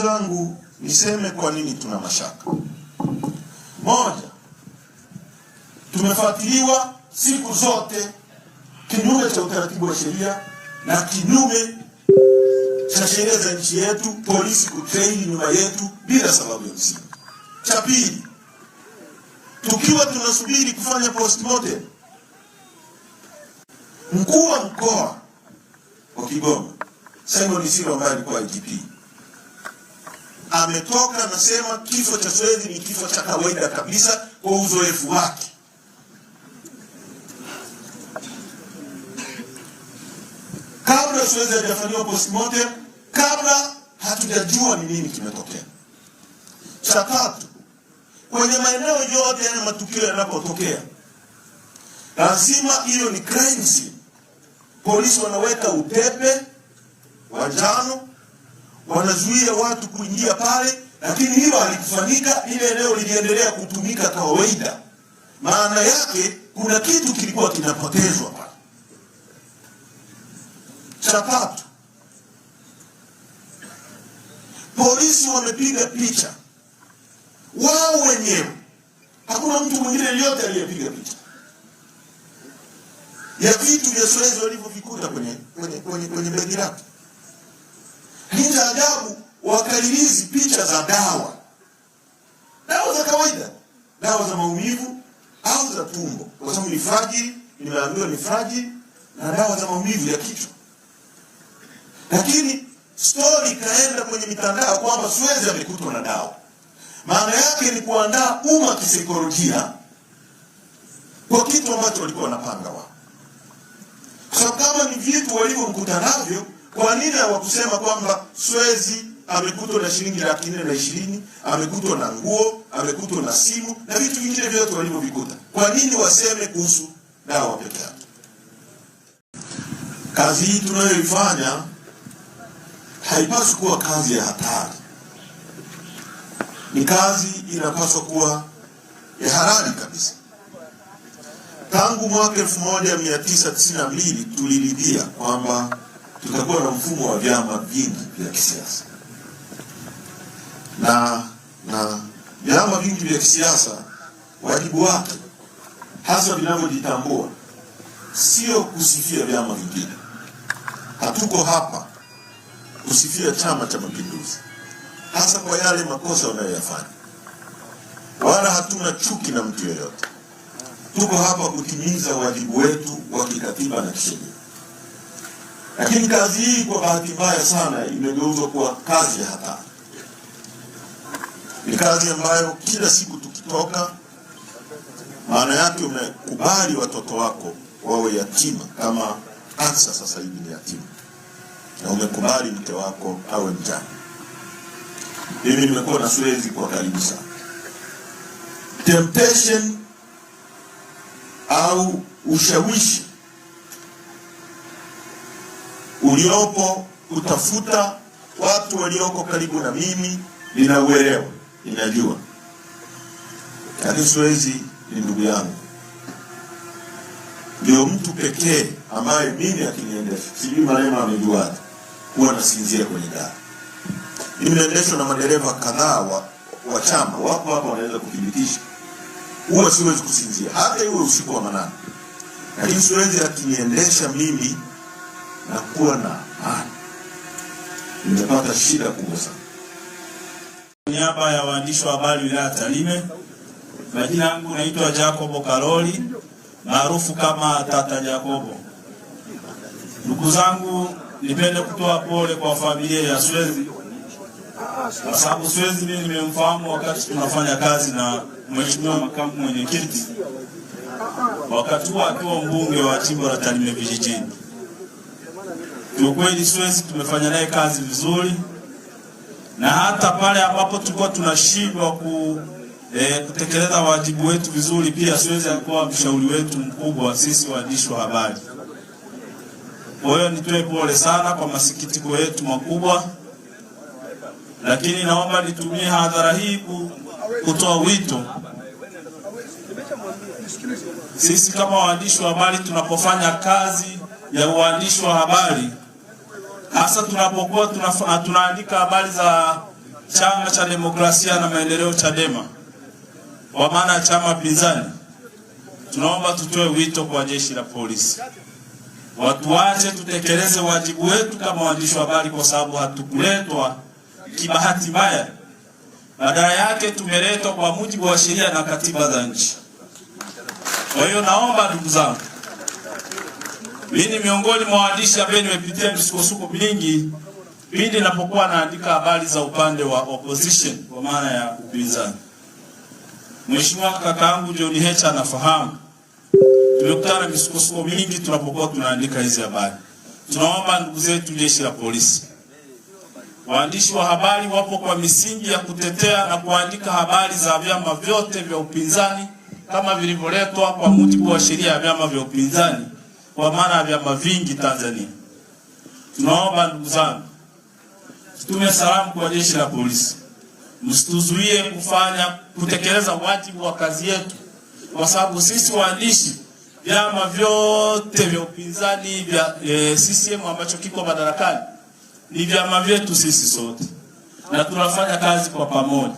zangu, niseme kwa nini tuna mashaka. Moja, tumefuatiliwa siku zote kinyume cha utaratibu wa sheria na kinyume cha sheria za nchi yetu, polisi kutrain nyuma yetu bila sababu ya msingi. Cha pili, tukiwa tunasubiri kufanya postmortem, mkuu wa mkoa wa Kigoma Simon Siro ambaye alikuwa IGP ametoka anasema kifo cha Swezi ni kifo cha kawaida kabisa kwa uzoefu wake. Kabla Swezi hajafanywa postmortem, kabla hatujajua ni nini kimetokea. Cha tatu, kwenye maeneo yote yana matukio yanapotokea, lazima hiyo ni crime scene. Polisi wanaweka utepe wa njano, wanazuia watu kuingia pale, lakini hilo halikufanyika. Ile eneo liliendelea kutumika kawaida. Maana yake kuna kitu kilikuwa kinapotezwa pale. Cha tatu, polisi wamepiga picha wao wenyewe, hakuna mtu mwingine yote aliyepiga picha ya vitu vya Swezi walivyovikuta kwenye begi lake. Ni ajabu wakalilizi picha za dawa za kawaida, dawa za maumivu au za tumbo, kwa sababu ni fragile, nimeambiwa ni fragile, na dawa za maumivu ya kichwa. Lakini story kaenda kwenye mitandao kwamba Swezi amekutwa na dawa. Maana yake ni kuandaa umma kisaikolojia kwa kitu ambacho walikuwa wanapanga wao. So kama ni vitu walivyomkuta navyo, kwa nini hawakusema kwamba Swezi amekutwa na shilingi 420, amekutwa na nguo, amekutwa na simu na vitu vingine vyote walivyovikuta? Kwa nini waseme kuhusu dawa pekee yake? Kazi hii tunayoifanya haipaswi kuwa kazi ya hatari. Ni kazi inapaswa kuwa ya halali kabisa. Tangu mwaka 1992 tuliridhia kwamba tutakuwa na mfumo wa vyama vingi vya kisiasa. Na vyama vingi vya kisiasa, wajibu wake hasa vinavyojitambua sio kusifia vyama vingine. Hatuko hapa kusifia Chama cha Mapinduzi hasa kwa yale makosa wanayoyafanya, wala hatuna chuki na mtu yeyote. Tuko hapa kutimiza wajibu wetu wa kikatiba na kisheria. Lakini kazi hii kwa bahati mbaya sana imegeuzwa kuwa kazi ya hatari. Ni kazi ambayo kila siku tukitoka, maana yake umekubali watoto wako wawe yatima, kama Ansa sasa hivi ni yatima, na umekubali mke wako awe mjane. Mimi nimekuwa na Swezi kwa karibu sana. Temptation au ushawishi uliopo kutafuta watu walioko karibu na mimi ninauelewa, ninajua. Lakini Swezi ni ndugu yangu, ndio mtu pekee ambaye mimi akiniendesha, sijui Marema amejuaje, huwa nasinzia kwenye gari. Mimi naendeshwa na madereva kadhaa wa chama, wapo hapa wanaweza kudhibitisha. Huwa siwezi kusinzia hata iwe usiku wa manane. Lakini Swezi akiniendesha mimi na kuwa na amani. Nimepata shida kubwa sana. Niaba ya waandishi wa habari wilaya Tarime, majina yangu naitwa Jacobo Karoli, maarufu kama Tata Jacobo. Ndugu zangu, nipende kutoa pole kwa familia ya Swezi, kwa sababu Swezi mimi nimemfahamu wakati tunafanya kazi na Mheshimiwa Makamu Mwenyekiti, wakati huo akiwa mbunge wa jimbo la Tarime vijijini. Kwa kweli Swezi tumefanya naye kazi vizuri, na hata pale ambapo tulikuwa tunashindwa kutekeleza wajibu wetu vizuri, pia Swezi alikuwa mshauri wetu mkubwa sisi waandishi wa habari. Kwa hiyo nitoe pole sana kwa masikitiko yetu makubwa, lakini naomba nitumie hadhara hii kutoa wito. Sisi kama waandishi wa habari tunapofanya kazi ya uandishi wa habari, hasa tunapokuwa tunaandika habari za Chama cha Demokrasia na Maendeleo Chadema, kwa maana ya chama pinzani, tunaomba tutoe wito kwa jeshi la polisi. Watu wache tutekeleze wajibu wetu kama waandishi wa habari, kwa sababu hatukuletwa kibahati mbaya. Badala yake tumeletwa kwa mujibu wa sheria na katiba za nchi. Kwa hiyo naomba ndugu zangu, mimi ni miongoni mwa waandishi ambao nimepitia misukosuko mingi pindi ninapokuwa naandika habari za upande wa opposition, kwa maana ya upinzani. Mheshimiwa kakaangu John Heche anafahamu. Tumekutana na misukosuko mingi tunapokuwa tunaandika hizi habari. Tunaomba ndugu zetu jeshi la polisi, waandishi wa habari wapo kwa misingi ya kutetea na kuandika habari za vyama vyote vya upinzani kama vilivyoletwa kwa mujibu wa sheria ya vyama vya upinzani, kwa maana ya vyama vingi Tanzania. Tunaomba ndugu zangu, tutume salamu kwa jeshi la polisi, msituzuie kutekeleza wajibu wa kazi yetu, kwa sababu sisi waandishi, vyama vyote vya upinzani vya CCM ambacho kiko madarakani ni vyama vyetu sisi sote, na tunafanya kazi kwa pamoja.